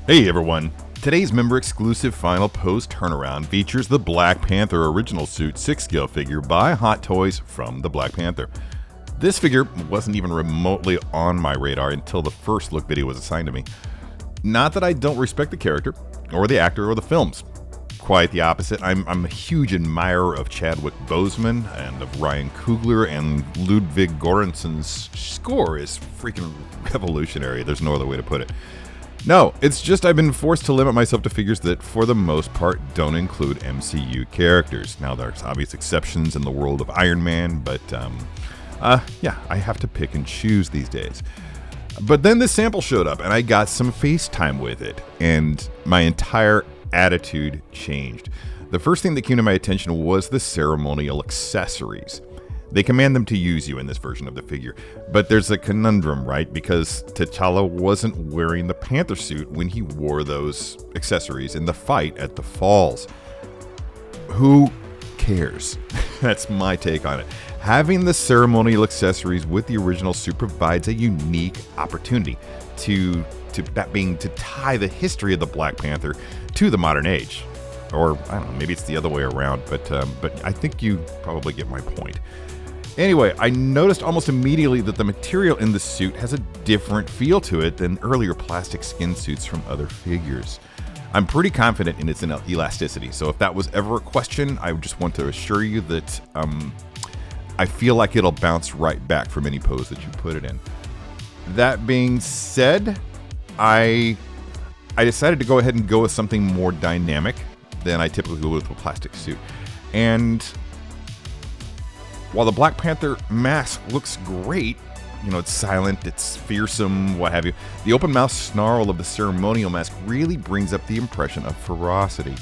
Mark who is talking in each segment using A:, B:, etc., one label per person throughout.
A: Hey everyone! Today's member-exclusive final pose turnaround features the Black Panther original suit 6-scale figure by Hot Toys from the Black Panther. This figure wasn't even remotely on my radar until the first look video was assigned to me. Not that I don't respect the character, or the actor, or the films. Quite the opposite. I'm a huge admirer of Chadwick Boseman and of Ryan Coogler, and Ludwig Göransson's score is freaking revolutionary. There's no other way to put it. No, it's just I've been forced to limit myself to figures that, for the most part, don't include MCU characters. Now, there's obvious exceptions in the world of Iron Man, but yeah, I have to pick and choose these days. But then this sample showed up, and I got some FaceTime with it, and my entire attitude changed. The first thing that came to my attention was the ceremonial accessories. They command them to use you in this version of the figure, but there's a conundrum, right? Because T'Challa wasn't wearing the Panther suit when he wore those accessories in the fight at the Falls. Who cares? That's my take on it. Having the ceremonial accessories with the original suit provides a unique opportunity to that being to tie the history of the Black Panther to the modern age. Or, I don't know, maybe it's the other way around, but I think you probably get my point. Anyway, I noticed almost immediately that the material in the suit has a different feel to it than earlier plastic skin suits from other figures. I'm pretty confident in its elasticity, so if that was ever a question, I just want to assure you that I feel like it'll bounce right back from any pose that you put it in. That being said, I decided to go ahead and go with something more dynamic than I typically go with a plastic suit. And while the Black Panther mask looks great, you know, it's silent, it's fearsome, what have you, the open mouth snarl of the ceremonial mask really brings up the impression of ferocity.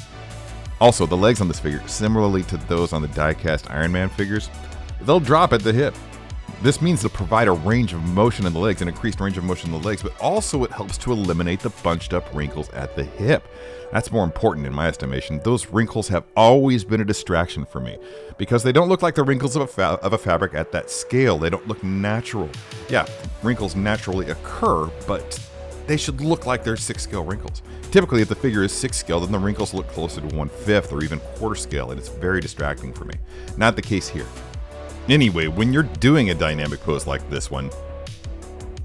A: Also, the legs on this figure, similarly to those on the die-cast Iron Man figures, they'll drop at the hip. This means to provide a range of motion in the legs, an increased range of motion in the legs, but also it helps to eliminate the bunched up wrinkles at the hip. That's more important in my estimation. Those wrinkles have always been a distraction for me because they don't look like the wrinkles of a fabric at that scale. They don't look natural. Yeah, wrinkles naturally occur, but they should look like they're 6-scale wrinkles. Typically, if the figure is 6-scale, then the wrinkles look closer to 1/5 or even quarter scale, and it's very distracting for me. Not the case here. Anyway, when you're doing a dynamic pose like this one,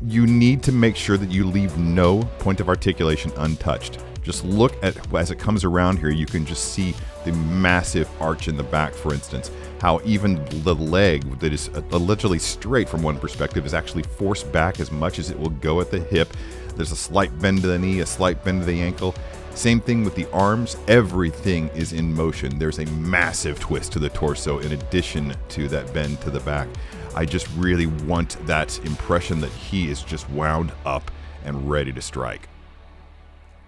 A: you need to make sure that you leave no point of articulation untouched. Just look at, as it comes around here, you can just see the massive arch in the back, for instance, how even the leg that is allegedly straight from one perspective is actually forced back as much as it will go at the hip. There's a slight bend to the knee, a slight bend to the ankle. Same thing with the arms. Everything is in motion. There's a massive twist to the torso in addition to that bend to the back. I just really want that impression that he is just wound up and ready to strike.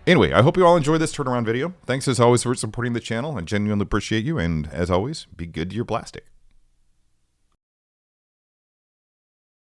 A: Anyway, I hope you all enjoyed this turnaround video. Thanks as always for supporting the channel. I genuinely appreciate you, and as always, be good to your plastic.